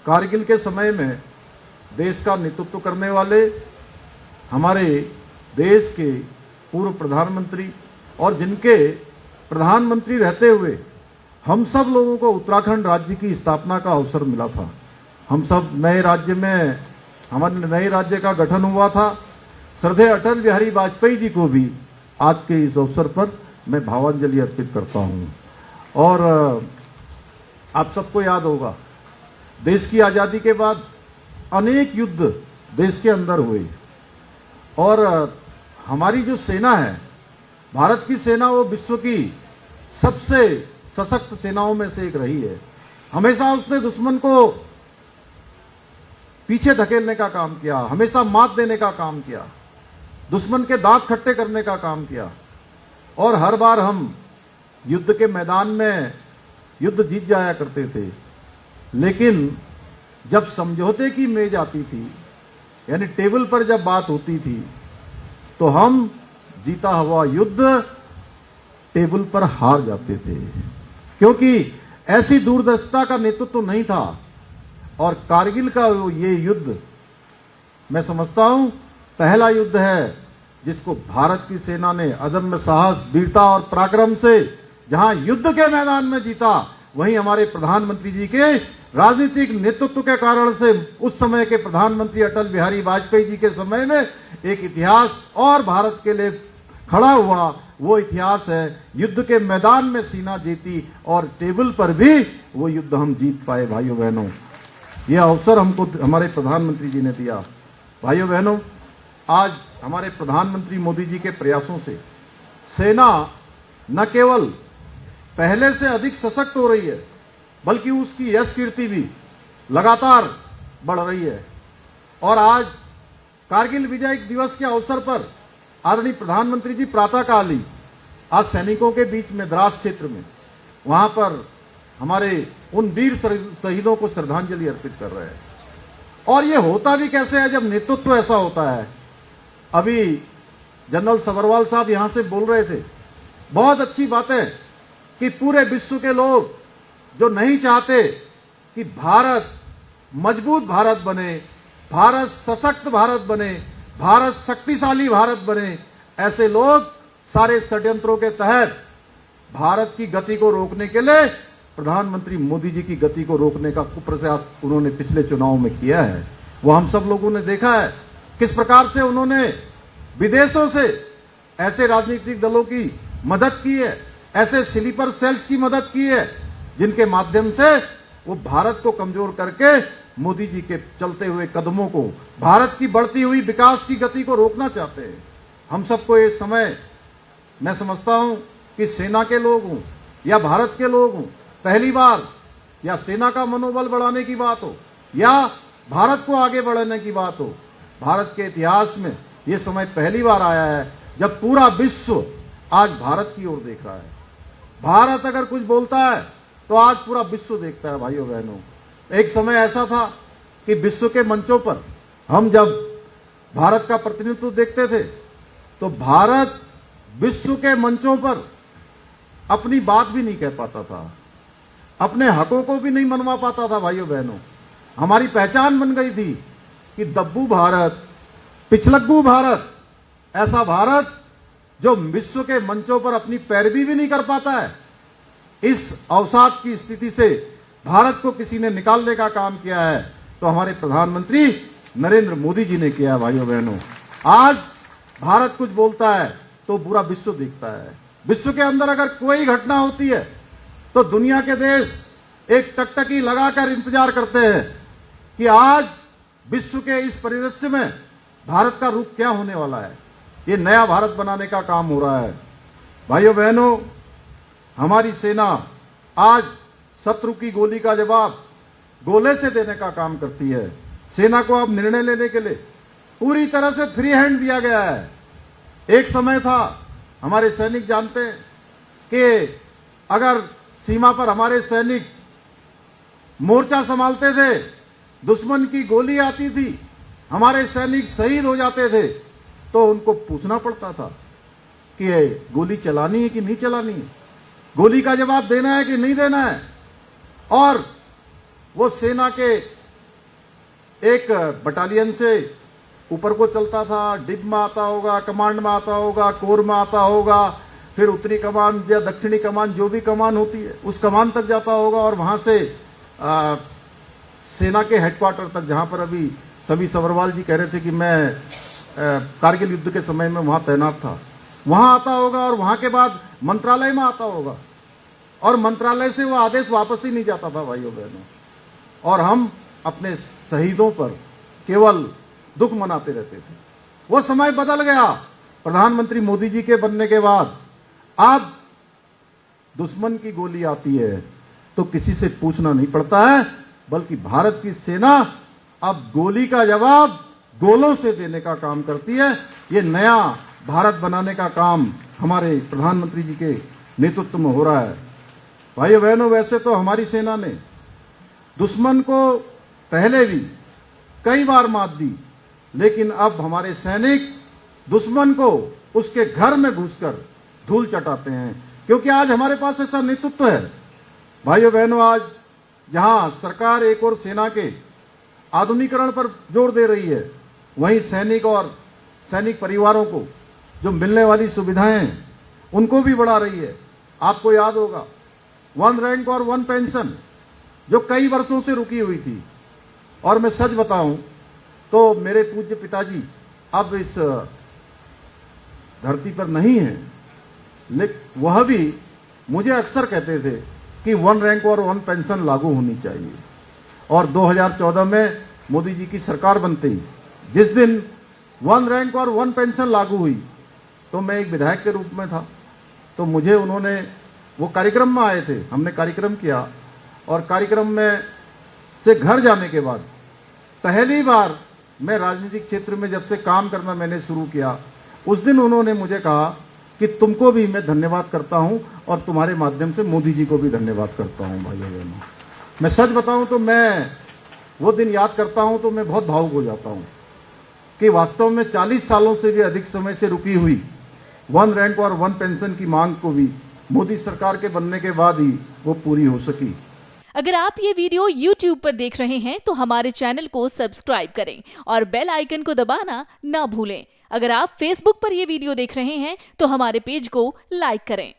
कारगिल के समय में देश का नेतृत्व करने वाले हमारे देश के पूर्व प्रधानमंत्री और जिनके प्रधानमंत्री रहते हुए हम सब लोगों को उत्तराखंड राज्य की स्थापना का अवसर मिला था। हम सब नए राज्य में हमारे नए राज्य का गठन हुआ था। श्रद्धेय अटल बिहारी वाजपेयी जी को भी आज के इस अवसर पर मैं भावांजलि अर्पित करता हूं। और आप सबको याद होगा, देश की आजादी के बाद अनेक युद्ध देश के अंदर हुए और हमारी जो सेना है, भारत की सेना, वो विश्व की सबसे सशक्त सेनाओं में से एक रही है। हमेशा उसने दुश्मन को पीछे धकेलने का काम किया, हमेशा मात देने का काम किया, दुश्मन के दांत खट्टे करने का काम किया और हर बार हम युद्ध के मैदान में युद्ध जीत जाया करते थे। लेकिन जब समझौते की मेज आती थी, यानी टेबल पर जब बात होती थी, तो हम जीता हुआ युद्ध टेबल पर हार जाते थे, क्योंकि ऐसी दूरदर्शिता का नेतृत्व नहीं था। और कारगिल का ये युद्ध मैं समझता हूं पहला युद्ध है जिसको भारत की सेना ने अदम्य साहस, वीरता और पराक्रम से जहां युद्ध के मैदान में जीता, वहीं हमारे प्रधानमंत्री जी के राजनीतिक नेतृत्व के कारण से उस समय के प्रधानमंत्री अटल बिहारी वाजपेयी जी के समय में एक इतिहास और भारत के लिए खड़ा हुआ। वो इतिहास है युद्ध के मैदान में सीना जीती और टेबल पर भी वो युद्ध हम जीत पाए। भाइयों बहनों, यह अवसर हमको हमारे प्रधानमंत्री जी ने दिया। भाइयों बहनों, आज हमारे प्रधानमंत्री मोदी जी के प्रयासों से सेना न केवल पहले से अधिक सशक्त हो रही है, बल्कि उसकी यश कीर्ति भी लगातार बढ़ रही है। और आज कारगिल विजय दिवस के अवसर पर आदरणीय प्रधानमंत्री जी प्रातःकाल ही आज सैनिकों के बीच में द्रास क्षेत्र में वहां पर हमारे उन वीर शहीदों को श्रद्धांजलि अर्पित कर रहे हैं। और ये होता भी कैसे है जब नेतृत्व ऐसा होता है। अभी जनरल सबरवाल साहब यहां से बोल रहे थे, बहुत अच्छी बात है कि पूरे विश्व के लोग जो नहीं चाहते कि भारत मजबूत भारत बने, भारत सशक्त भारत बने, भारत शक्तिशाली भारत बने, ऐसे लोग सारे षड्यंत्रों के तहत भारत की गति को रोकने के लिए प्रधानमंत्री मोदी जी की गति को रोकने का कुप्रयास उन्होंने पिछले चुनाव में किया है। वो हम सब लोगों ने देखा है किस प्रकार से उन्होंने विदेशों से ऐसे राजनीतिक दलों की मदद की है, ऐसे स्लीपर सेल्स की मदद की है, जिनके माध्यम से वो भारत को कमजोर करके मोदी जी के चलते हुए कदमों को, भारत की बढ़ती हुई विकास की गति को रोकना चाहते हैं। हम सबको इस समय मैं समझता हूं कि सेना के लोग हों या भारत के लोग हों, पहली बार या सेना का मनोबल बढ़ाने की बात हो या भारत को आगे बढ़ाने की बात हो, भारत के इतिहास में यह समय पहली बार आया है जब पूरा विश्व आज भारत की ओर देख रहा है। भारत अगर कुछ बोलता है तो आज पूरा विश्व देखता है। भाइयों बहनों, एक समय ऐसा था कि विश्व के मंचों पर हम जब भारत का प्रतिनिधित्व देखते थे तो भारत विश्व के मंचों पर अपनी बात भी नहीं कह पाता था, अपने हकों को भी नहीं मनवा पाता था। भाइयों बहनों, हमारी पहचान बन गई थी कि दब्बू भारत, पिछलग्गू भारत, ऐसा भारत जो विश्व के मंचों पर अपनी पैरवी भी नहीं कर पाता है। इस अवसाद की स्थिति से भारत को किसी ने निकालने का काम किया है तो हमारे प्रधानमंत्री नरेंद्र मोदी जी ने किया है। भाइयों बहनों, आज भारत कुछ बोलता है तो पूरा विश्व देखता है। विश्व के अंदर अगर कोई घटना होती है तो दुनिया के देश एक टकटकी लगाकर इंतजार करते हैं कि आज विश्व के इस परिदृश्य में भारत का रूप क्या होने वाला है। ये नया भारत बनाने का काम हो रहा है। भाइयों बहनों, हमारी सेना आज शत्रु की गोली का जवाब गोले से देने का काम करती है। सेना को अब निर्णय लेने के लिए पूरी तरह से फ्री हैंड दिया गया है। एक समय था, हमारे सैनिक जानते हैं कि अगर सीमा पर हमारे सैनिक मोर्चा संभालते थे, दुश्मन की गोली आती थी, हमारे सैनिक शहीद हो जाते थे, तो उनको पूछना पड़ता था कि गोली चलानी है कि नहीं चलानी है, गोली का जवाब देना है कि नहीं देना है। और वो सेना के एक बटालियन से ऊपर को चलता था, डिब में आता होगा, कमांड में आता होगा, कोर में आता होगा, फिर उत्तरी कमान या दक्षिणी कमान, जो भी कमान होती है उस कमान तक जाता होगा, और वहां से सेना के हेडक्वार्टर तक, जहां पर अभी सभी सबरवाल जी कह रहे थे कि मैं कारगिल युद्ध के समय में वहां तैनात था, वहां आता होगा, और वहां के बाद मंत्रालय में आता होगा, और मंत्रालय से वो आदेश वापस ही नहीं जाता था भाइयों बहनों, और हम अपने शहीदों पर केवल दुख मनाते रहते थे। वो समय बदल गया। प्रधानमंत्री मोदी जी के बनने के बाद अब दुश्मन की गोली आती है तो किसी से पूछना नहीं पड़ता है, बल्कि भारत की सेना अब गोली का जवाब गोलों से देने का काम करती है। ये नया भारत बनाने का काम हमारे प्रधानमंत्री जी के नेतृत्व में हो रहा है। भाइयों बहनों, वैसे तो हमारी सेना ने दुश्मन को पहले भी कई बार मात दी, लेकिन अब हमारे सैनिक दुश्मन को उसके घर में घुसकर धूल चटाते हैं, क्योंकि आज हमारे पास ऐसा नेतृत्व है। भाइयों बहनों, आज जहां सरकार एक और सेना के आधुनिकीकरण पर जोर दे रही है, वहीं सैनिक और सैनिक परिवारों को जो मिलने वाली सुविधाएं हैं उनको भी बढ़ा रही है। आपको याद होगा 1 रैंक और 1 पेंशन जो कई वर्षों से रुकी हुई थी, और मैं सच बताऊं तो मेरे पूज्य पिताजी अब इस धरती पर नहीं है, लेकिन वह भी मुझे अक्सर कहते थे कि 1 रैंक और 1 पेंशन लागू होनी चाहिए। और 2014 में मोदी जी की सरकार बनते ही जिस दिन 1 रैंक और 1 पेंशन लागू हुई, तो मैं एक विधायक के रूप में था, तो मुझे उन्होंने, वो कार्यक्रम में आए थे, हमने कार्यक्रम किया, और कार्यक्रम में से घर जाने के बाद पहली बार मैं राजनीतिक क्षेत्र में जब से काम करना मैंने शुरू किया, उस दिन उन्होंने मुझे कहा कि तुमको भी मैं धन्यवाद करता हूं, और तुम्हारे माध्यम से मोदी जी को भी धन्यवाद करता हूं। भाइयों बहनों, मैं सच बताऊं तो मैं वो दिन याद करता हूं तो मैं बहुत भावुक हो जाता हूं कि वास्तव में 40 सालों से भी अधिक समय से रुकी हुई 1 रैंक और 1 पेंशन की मांग को भी मोदी सरकार के बनने के बाद ही वो पूरी हो सकी। अगर आप ये वीडियो YouTube पर देख रहे हैं तो हमारे चैनल को सब्सक्राइब करें और बेल आइकन को दबाना ना भूलें। अगर आप Facebook पर ये वीडियो देख रहे हैं तो हमारे पेज को लाइक करें।